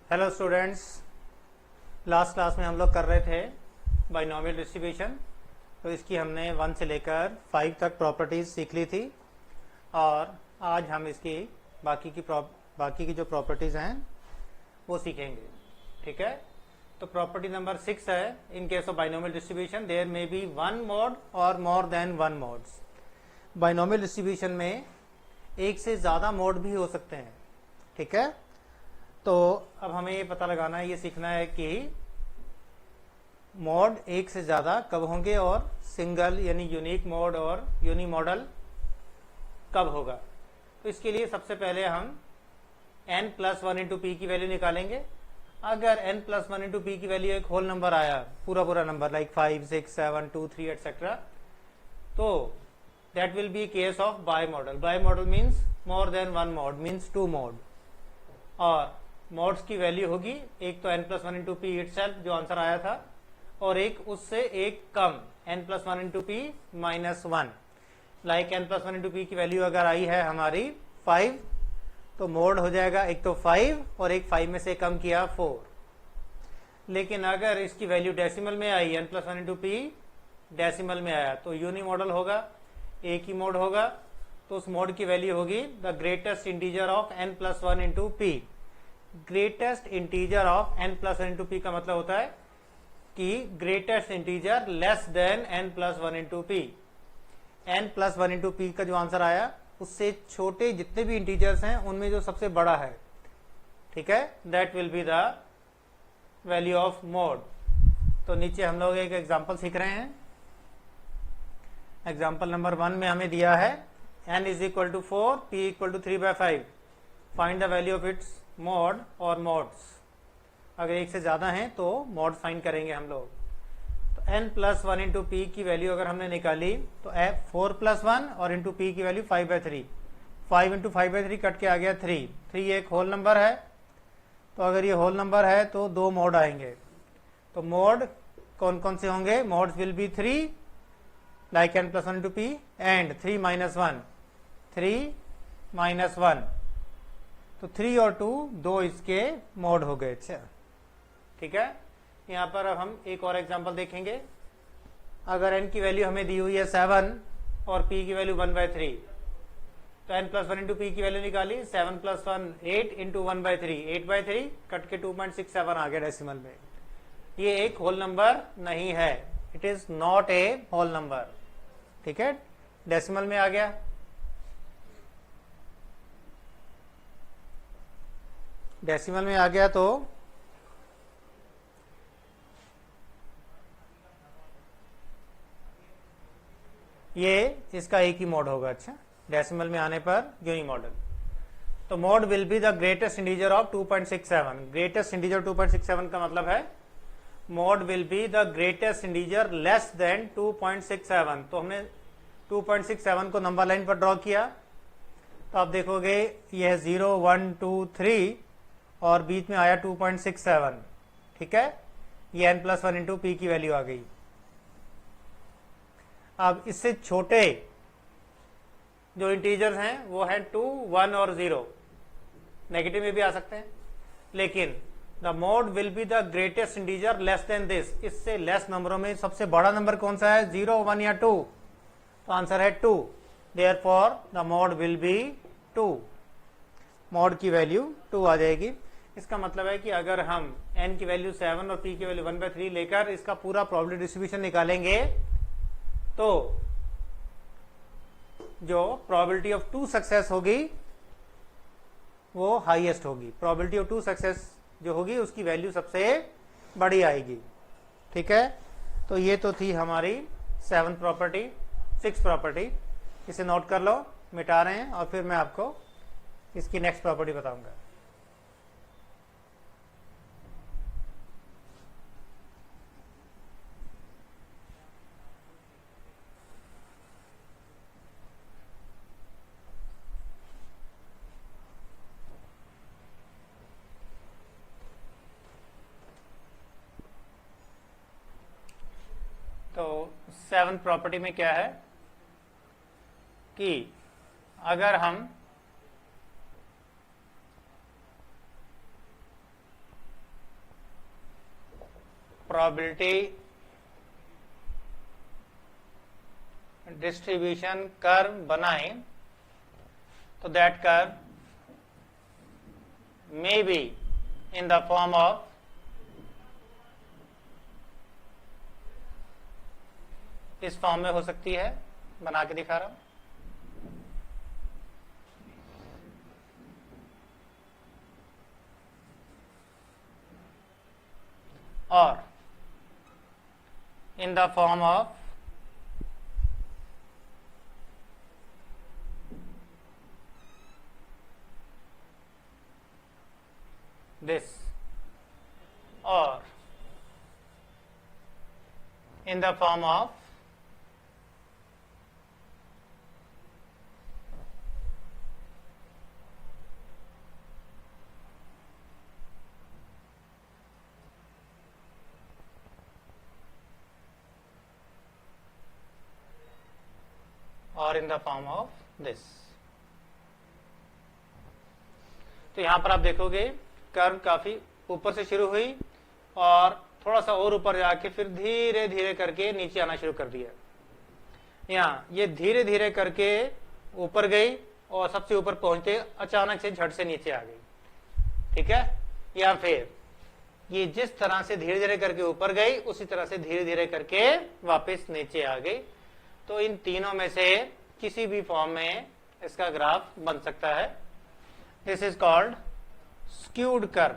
Hello students, last class में हम लोग कर रहे थे बाइनोमियल डिस्ट्रीब्यूशन। तो इसकी हमने 1 से लेकर 5 तक प्रॉपर्टीज सीख ली थी और आज हम इसकी बाकी की जो प्रॉपर्टीज हैं वो सीखेंगे। ठीक है, तो प्रॉपर्टी नंबर 6 है, in case of binomial distribution there may be one mode or more than one modes. Binomial distribution में एक से ज़्यादा मोड भी हो सकते हैं। ठीक है, तो अब हमें ये पता लगाना है, ये सीखना है कि मोड एक से ज़्यादा कब होंगे और सिंगल यानी यूनिक मोड और यूनी मॉडल कब होगा। तो इसके लिए सबसे पहले हम n+1 इंटू पी की वैल्यू निकालेंगे। अगर n+1 इंटू पी की वैल्यू एक होल नंबर आया, पूरा नंबर लाइक 5, 6, 7, 2, 3 एटसेट्रा, तो that will be case of by model. By model means more than one mod, means 2 mode. और मोड्स की वैल्यू होगी एक तो n+1 इंटू पी इटसेल्फ जो आंसर आया था, और एक उससे एक कम n+1 into P -1। Like n+1 into P की वैल्यू अगर आई है हमारी 5, तो मोड हो जाएगा एक तो 5 और एक 5 में से कम किया 4। लेकिन अगर इसकी वैल्यू डेसिमल में आई, n+1 इंटू पी डेसिमल में आया, तो यूनी मॉडल होगा, एक ही मोड होगा। तो उस मोड की वैल्यू होगी the greatest integer of n+1 into P. Greatest integer of n+1 into P का मतलब होता है कि greatest integer less than n+1 into P. n+1 into P का जो आंसर आया उससे छोटे जितने भी इंटीजर्स हैं उनमें जो सबसे बड़ा है, ठीक है, that will be the value of mode. तो नीचे हम लोग एक एग्जांपल सीख रहे हैं। एग्जांपल नंबर 1 में हमें दिया है n = 4, p = 3/5। Find the value of its mode और मोड्स। अगर एक से ज्यादा हैं तो मोड फाइंड करेंगे हम लोग। तो n+1 इंटू पी की वैल्यू अगर हमने निकाली तो 4+1 और इंटू पी की वैल्यू 5/3। 5 इंटू 5/3 कट के आ गया 3। 3 एक होल नंबर है, तो अगर ये होल नंबर है तो 2 मोड आएंगे। तो मोड कौन कौन से होंगे? Modes will be 3 like n+1 into P and 3 - 1, 3 - 1। तो 3 और 2 दो इसके मोड हो गए। अच्छा, ठीक है। यहाँ पर अब हम एक और एग्जांपल देखेंगे। अगर n की वैल्यू हमें दी हुई है 7 और p की वैल्यू 1/3, तो n+1 इंटू पी की वैल्यू निकाली, 7 + 1 8 इंटू 1/3, 8/3 कट के 2.67 आ गया डेसिमल में। ये एक होल नंबर नहीं है, it is not a whole number. ठीक है, डेसिमल में आ गया। डेसिमल में आ गया तो ये इसका एक ही मोड होगा। अच्छा, डेसिमल में आने पर यूनी मॉडल। तो mode will be the greatest integer of 2.67। Greatest integer 2.67 का मतलब है mode will be the greatest integer less than 2.67। तो हमने 2.67 को नंबर लाइन पर ड्रॉ किया, तो आप देखोगे यह 0, 1, 2, 3 और बीच में आया 2.67। ठीक है, ये n+1 इंटू पी की वैल्यू आ गई। अब इससे छोटे जो इंटीजर्स हैं वो है 2, 1 और 0। नेगेटिव में भी आ सकते हैं, लेकिन the mode will be the greatest integer less than this. इससे लेस नंबरों में सबसे बड़ा नंबर कौन सा है? 0, 1 या 2? तो आंसर है 2। Therefore the mode will be 2। Mode की वैल्यू 2 आ जाएगी। इसका मतलब है कि अगर हम n की वैल्यू 7 और p की वैल्यू 1/3 लेकर इसका पूरा प्रोबेबिलिटी डिस्ट्रीब्यूशन निकालेंगे, तो जो प्रोबेबिलिटी ऑफ 2 सक्सेस होगी वो हाईएस्ट होगी। प्रोबेबिलिटी ऑफ 2 सक्सेस जो होगी उसकी वैल्यू सबसे बड़ी आएगी। ठीक है, तो ये तो थी हमारी 7th प्रॉपर्टी। 6th प्रॉपर्टी इसे नोट कर लो, मिटा रहे हैं और फिर मैं आपको इसकी नेक्स्ट प्रॉपर्टी बताऊंगा। तो 7th प्रॉपर्टी में क्या है कि अगर हम प्रोबेबिलिटी डिस्ट्रीब्यूशन कर्व बनाएं तो that curve may be in the form of इस फॉर्म में हो सकती है, बना के दिखा रहा हूं। और in the form of this, or in the form of or in the form of this। तो यहां पर आप देखोगे कर्व काफी ऊपर से शुरू हुई और थोड़ा सा और ऊपर जाके फिर धीरे धीरे करके नीचे आना शुरू कर दिया। यहाँ ये धीरे धीरे करके ऊपर गई और सबसे ऊपर पहुंचते अचानक से झट से नीचे आ गई। ठीक है, या फिर ये जिस तरह से धीरे धीरे करके ऊपर गई उसी तरह से धीरे धीरे करके वापस नीचे आ गई। तो इन तीनों में से किसी भी फॉर्म में इसका ग्राफ बन सकता है। This is called skewed curve.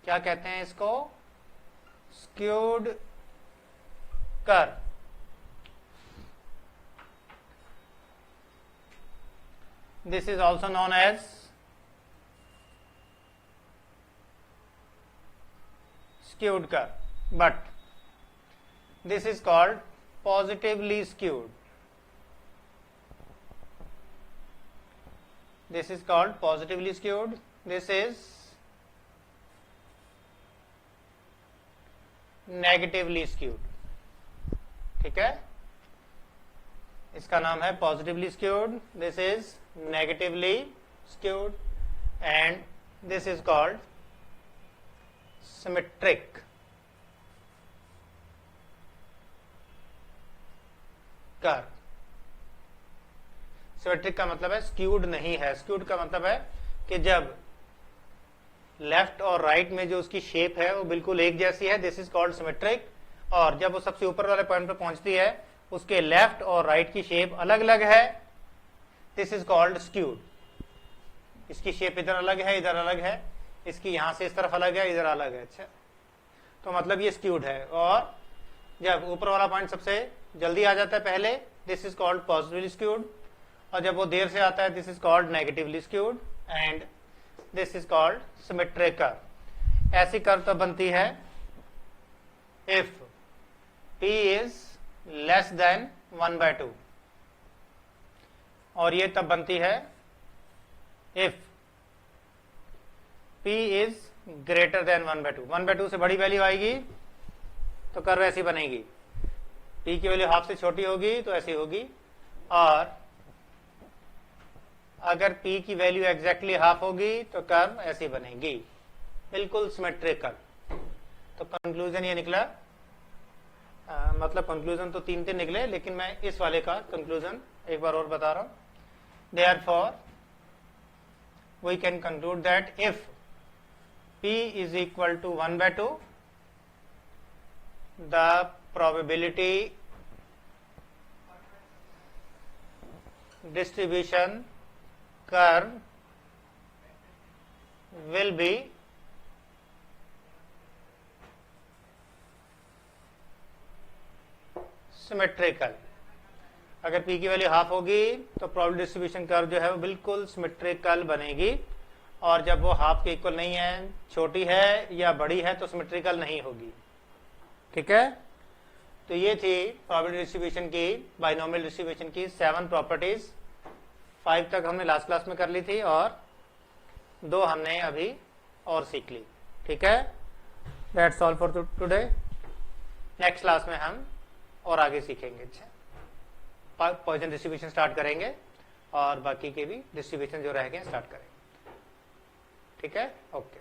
क्या कहते हैं इसको? Skewed curve. This is also known as skewed curve, but this is called positively skewed. This is called positively skewed. This is negatively skewed. ठीक है, इसका नाम है positively skewed. This is negatively skewed, and this is called symmetric curve. Symmetric का मतलब है skewed नहीं है। स्क्यूड का मतलब है कि जब लेफ्ट और राइट में जो उसकी शेप है वो बिल्कुल एक जैसी है, दिस इज कॉल्ड सिमेट्रिक। और जब वो सबसे ऊपर वाले पॉइंट पे पहुंचती है उसके लेफ्ट और राइट की शेप अलग अलग है, दिस इज कॉल्ड स्क्यूड। इसकी शेप इधर अलग है, इधर अलग है, इसकी यहां से इस तरफ अलग है, इधर अलग है। अच्छा, तो मतलब ये स्क्यूड है। और जब ऊपर वाला पॉइंट सबसे जल्दी आ जाता है पहले, this is called positively skewed. और जब वो देर से आता है, this is called negatively skewed, and this is called symmetric curve. ऐसी कर्व तब बनती है if P is less than 1/2, और ये तब बनती है if P is greater than 1/2। 1/2 से बड़ी वैल्यू आएगी तो कर्व ऐसी बनेगी। P की वैल्यू हाफ से छोटी होगी तो ऐसी होगी, और अगर P की वैल्यू एग्जैक्टली हाफ होगी तो कर्व ऐसी बनेगी, बिल्कुल सिमेट्रिक कर्व। तो कंक्लूजन ये निकला, मतलब कंक्लूजन तो 3 निकले, लेकिन मैं इस वाले का कंक्लूजन एक बार और बता रहा हूं। Therefore we can conclude that if P is equal to 1/2, the probability distribution curve will be symmetrical। अगर P की वैल्यू हाफ होगी तो प्रोबेबिलिटी डिस्ट्रीब्यूशन कर्व जो है वो बिल्कुल सिमेट्रिकल बनेगी, और जब वो हाफ के इक्वल नहीं है, छोटी है या बड़ी है, तो सिमेट्रिकल नहीं होगी। ठीक है, तो ये थी प्रोबेबिलिटी डिस्ट्रीब्यूशन की, बाइनोमियल डिस्ट्रीब्यूशन की 7 प्रॉपर्टीज। 5 तक हमने लास्ट क्लास में कर ली थी और 2 हमने अभी और सीख ली। ठीक है, that's all for today. Next class में हम और आगे सीखेंगे। अच्छा, पॉइजन डिस्ट्रीब्यूशन स्टार्ट करेंगे और बाकी के भी डिस्ट्रीब्यूशन जो रह गए स्टार्ट करेंगे। ठीक है, ओके।